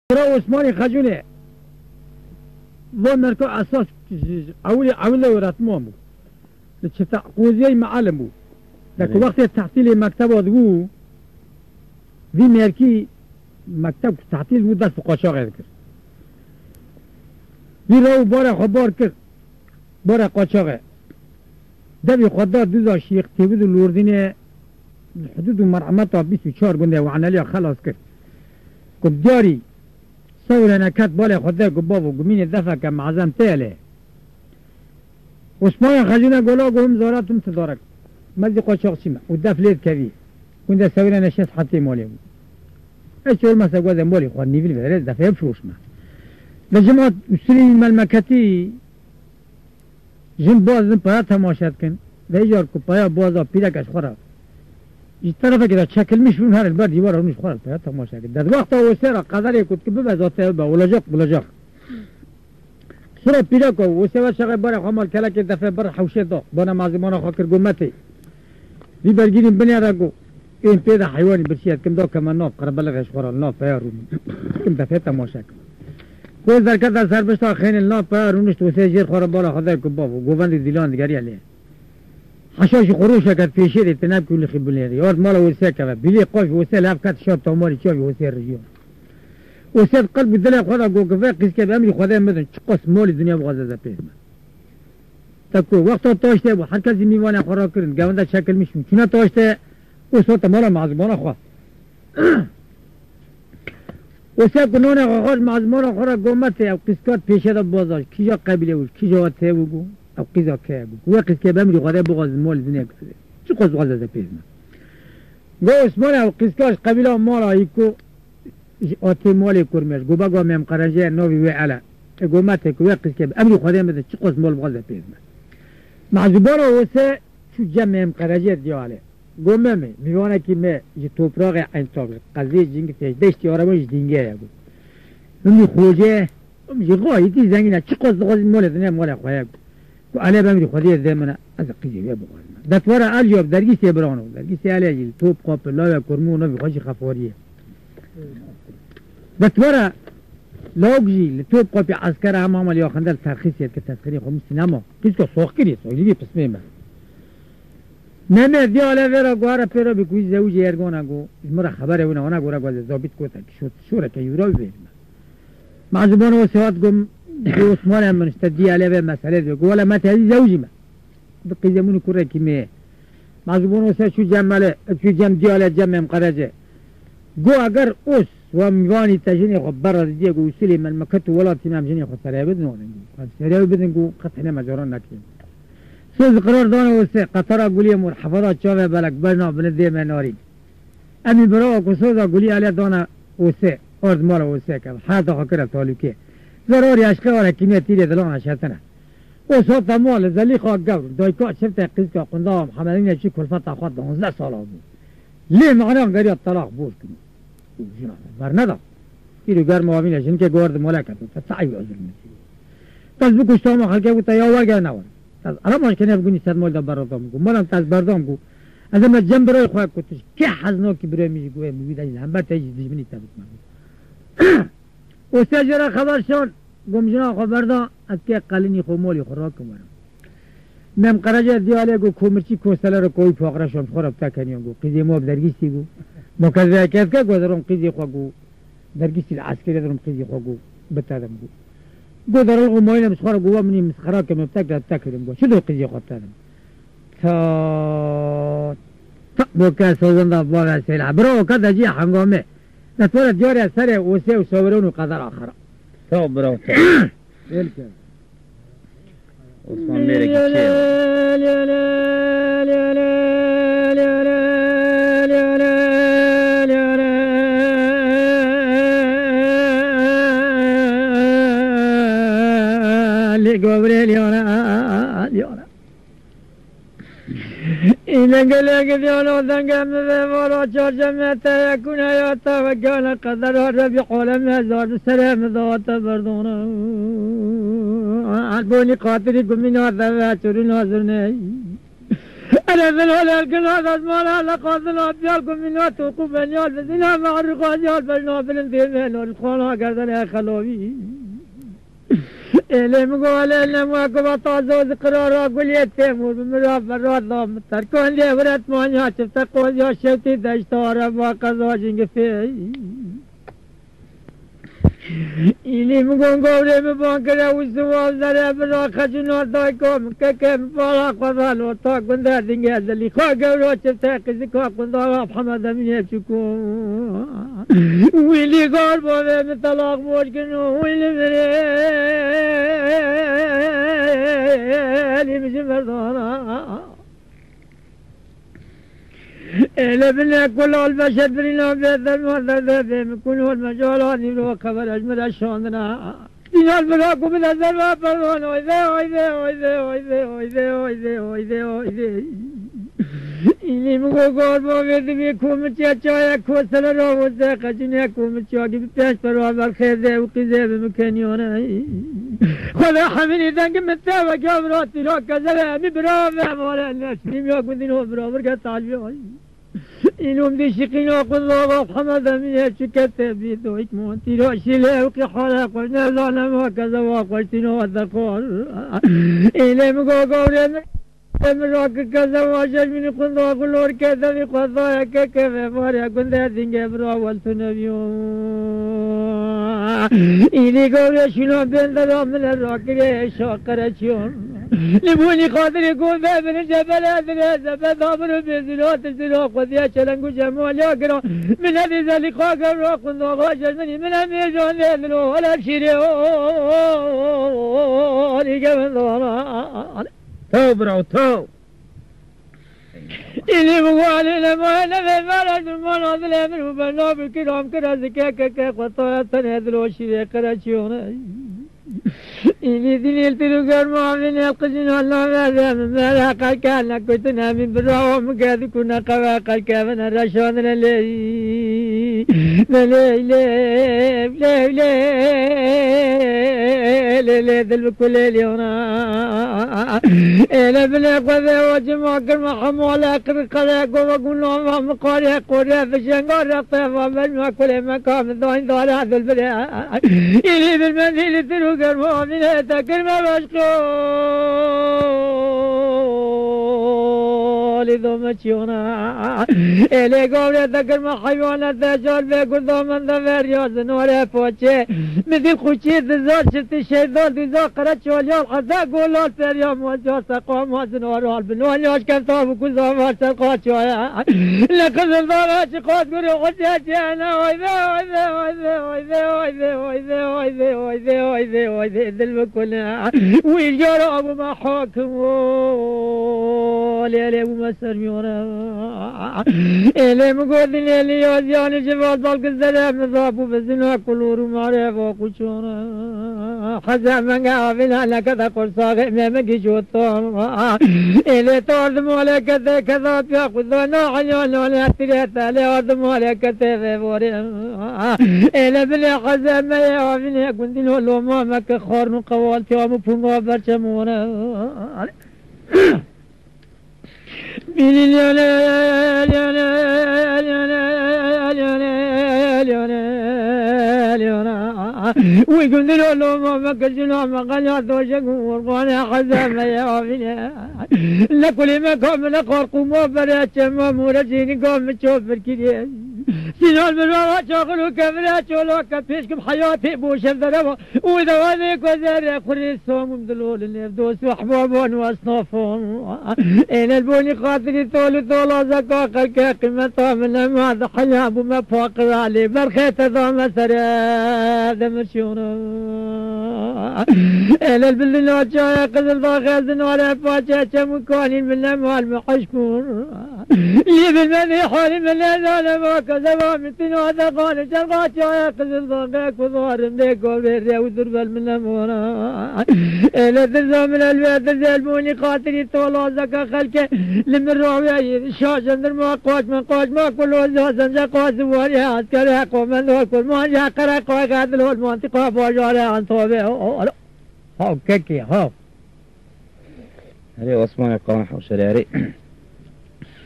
برا عثمانی خجونه و مرکو اساس اول وراتمو مو لچتا قوزی معلم بو لکه وقت تحصیل مکتب آدگو وی مرکی مکتب تحصیل بود دست قاچاق کرد وی رو باره خبار کرد باره قاچاقه دبی خدا دوزا شیخ تیبود لوردین حدود مرحمت 24 گنده وعنالی خلاص کرد کب دیاری صور نکت بالا خدا کب بابو گمین دفع که معظم تیله عثمان خجونه گلا گم زارتم تدارک مزی قاچاق چیمه و دفلید کوی کنده صور نشست حتی مالی بود ايش اول ما سقوا ذنبولي خوان نيفيل في الرئيس دفع يبشوش ما لجماعة مسلمين الملمكتي جن باز ذن بايا تماشات كن ويجار كو بايا بازا بيرك اشخورا ايش طرفه كده تشكل مش من هار البرد يوارا ونش خورا بايا تماشات كن در وقتا وسيرا قدري كنت كبه ذاته با ولجاق سورا بيرك وسيرا شغل بارا خمال كلاك دفع بر حوشي دو بانا مازمانا خاكر قمتي دي برگيرين بني راقو این پیدا حیوانی برشید کم دو کمان ناف قربال غش خورال ناف پیارون کم دفعه تماشا کن کوز در کتا سر بشتا خین ناف پیارونشت و سه جیر خورا بالا خدای کباب و گووند دیلان دیگری علیه حشاش خروش کرد پیشید اتناب کلی خیبونی یارد مالا وسیع که بلی قاش وسیع لف کت شاب تاماری چاوی وسیع رجیون وسیع قلب دل خدا گو کفه قیس که به امری خدای مدن چقاس مال دنیا بغازه پیزم تکو وقتا تاشته و هر کسی میوانه خورا کرن گونده شکل میشون چونه تاشته او صوت مالا معظمانا خواه وسیع کنونه خواهد معظمانا خورا گومته او قسکات پیشه دا بازاش کجا قبیله وش کجا ته بگو او قیزا که بگو و قسکه بمری خواهده بغاز مال دنیا کرده چی قصد غازه پیزمه گو اسمان او قسکاش قبیله مالا ایکو آتی مالی کرمش گو بگو میم قرنجه نوی وی علا گومته که و قسکه بمری خواهده مده چی قصد مال بغازه پیزمه معظمانا وسیع چو جمع میم قرنجه دیاله گممه میوانه که می یه توپراغ انتاق قضیه جنگ فیش دشتی آرامش دینگه یا گو امی خوجه امی غایتی زنگینه چی قصد غازی مال دنیا مال خواهی گو علی بمیری خودی زمنه از قیجه بیا بغازمه دتواره الیاب درگیسی برانو درگیسی علیه جیل توپ قاپ لاوی کرمو نوی خوشی خفاریه دتواره لاوگ جیل توپ قاپی عسکر همه عمل یا خندل ترخیصیت که تسخیری خب سینما کیش که سوخ کریه سوخیلی پسمه من نه دیاله ورا گواره پیرا بکوی زوجی ارگانا گو مرا خبره اونا اونا گورا گوزه زابط کوتا که شوره که یورا ببینم معظمان و سوات گم گو اسمان هم منشتا دیاله به مسئله دو گو ولا ما تهدی زوجی ما بقیزمونو کوره کمیه معظمان و سوات شو جمعه شو جمع دیاله جمع مقرجه گو اگر اوس و میوانی تجنی خب برد دیگه گو وصولی من مکتو ولا تیمام جنی خب سریع بدن سریع بدن گو قطعنه مجاران نکیم سوز قرار دانه وسه قطره گولی مور حفظات چاوه بلک برنا بلده مناری امی برا کو سوزا گولی علی دانه وسه ارد مال وسه که حتا خکر تعلقه ضروري اشقه ولا كميه تيري دلون شتنا وصوت مال زليخه قبر دايكا شفت قيسكا قندام حملين شي كلفه اخذ 12 سال ليه معناه غير الطلاق بوش كده برندا تيري غير موامين جن كه گورد ملكه تصعي عذر تاز بكوش تمام خلقه بتا يا وجه نور تاز انا ما كان يبغوني صد مول دبردم مالم تاز بردم گو از ما جنب روی خواهد کتش که حزنو که برای میگه گوه میبیدن هم بر تایجی دیجمینی تابت مگه و سجره خبر شون گمجنا خبر دا از که قلینی خو مولی خو را کمارم میم قرجه دیاله گو کومرچی کوستله رو کوی فاقره شون خورب تا کنیم گو قیزی موب درگیستی گو مکذه کس که گو درم قیزی خوا گو درگیستی العسکری درم قیزی خوا گو بتادم گو در الگو موین مسخره گو منی مسخره که مبتک دا تکرم گو شدو قیزی خوا تادم تا بوکه سوزنده باقی سیلع برو کده جی حنگامه نطور دیاری سر وسه و صورون و قدر آخره تا برو تا عثمان میره که إنك لك ديانا ذنقم ذبارا جرجمتا يكون حياتا وكان قدر ربي حول مزار سلام ذات بردونا عالبوني قاتلي قمنا ذواتر ناظرني أنا من هلا القناة أزمانا لقاضنا بيالكم من توقف بنيال بزنا مع الرقاجيال بجنا بالانتيمين والخوانا قردنا خلوبي إلي مقول إلي مواقبة طازو ذكرارا قل يتيمور بمراف مرات لهم تركون لي ورات مانيا شفتا قوزيا شفتي داشتارا باقضا جنگ فيه إلي مقول قولي مبانكرا وزوال داري برا خجنور دايكم كاكي مبارا قضال وطاق بندار دنگي هزلي خواه قولو شفتا قزيكا قندارا بحمد من يبشكو ويلي قول بوه مطلاق موشكنو ويلي مريلي مش مردانا إلا بنا كل البشر برينا بيت المرضى بهم كل المجالات يبلغ خبر أجمل الشاندنا دينا البراكم من الزربة فرمان ويذي ويذي ويذي ويذي ويذي ويذي ويذي ويذي إلي مقو قول بوغير بيكو مچيا چايا كو سلرا وزاقا جنيا كو مچيا كي بتاش فروا بالخير ذي وقزي بمكانيونا خدا حميني دنگ متاوى كامراتي رو كزلامي برافع مولا الناس نمياك من دينو برافر كتعلبي إنهم دي شقينا قضاء حمد من يشكت بيدو إكمون تيرو شلي وقي حالا قلنا لانا ما كذا وقلتنا الذكار إلي مقو قولي مراك كذا واجر من قضاء قلور كذا في قضاء كيف ماريا قندا دنجا برا والتنبيو إلي قولي شنو بين ذرا من الراكري شاقرتشون لبوني خاطر يقول باب الجبل هذا زبد عمرو بزلات الزلاق وذيا شلنقو جمال يقرا من هذه ذلك خاقر راقن ضغاجر مني من الميجان ليلو ولا شيريو لقمن ضغانا تو برو تو إلي مقالي لما نفي مالد المناض الأمر وبناب الكرام كرازكا كاكا قطايا تنهدلو شيري قراتشيونا إلي دليل تلقى المعاملين يلقزين الله ماذا من ملاقا كان كنتنا من براهم مقاذ كنا قواقا كامنا الرشوان للي للي للي للي دل بكل اليونا إلا بلا قذا وجمع كرم حمولا قرقلا قوة قلنا مقاري قرية فشنقار رقطة ومجمع كل مكام الضوين ضالة ذو البلاء إلي بالمنزل تلقى المؤمنة كرم مشكول ذومتشونا إلي قولي ذكر ما حيوانا ذاجال بيقول ذومن ذا رياض نوري فوتشي مثل خوشي ذزار شفت الشيطان ذزار قرأت شواليال حزا قولال فريام وجار سقوام وزنوارال بنوان يوش كنتاب وكل ذومار سقوات شويا لكن الضالة شقوات قولي غزياتي أنا ويذي ويذي ويذي ويذي ويذي ويذي ويذي ويذي ويذي ذل بكلنا ويجار أبو ما حاكمو ليلي أبو ما سرميونا إلي مقود ليلي يوزياني جبال بالك الزلام نظافو بزنا كلورو معرف وقشونا حزا من قابلها لكذا قرصاغ ميمكي شوطون إلي تورد مولي كذا كذا بياخذونا عيون ولا تريتا ليورد مولي كذا بوري إلي بلي حزا ما يوافيني كنت لولو مامك خورن قوالتي ومفهوم برشمونا ويقول له ما كجنا ما قال دوشك ورقنا حزام يا فينا لكل ما قام لقرق ما برات ما مرجين قام تشوف الكريه سنال بالورا شغلوا كاميرا شولو كبيشكم حياتي بوش الدربة وإذا هذيك وزارة خريج صوم دلول النفدوس وحبابون واصنافون إن البوني خاطري طول زكاك قيمتها من ما ضحيها بما فاقر علي برخيت ذا مسرا دمرشونا إن البلد وجايا قزل ذا خازن ولا فاجأ مكانين من المال محشكون لي بالمني حالي من هذا ما كذا مثل هذا قال جرقات يا قزل ضاقك وظهر مديك وبيري ودربل من المونا إلى ذرزا من البيت الزلموني خاطري طولا زكا خلقه لمن شاشا ما قوش من قوش ما كل وزا سنجا قوش واري عسكري حقو من دول كل ما جا قرأ قوش هذا المنطقة بوجاري عن طوبه هاو كيكي هاو هري عثمان القامح وشراري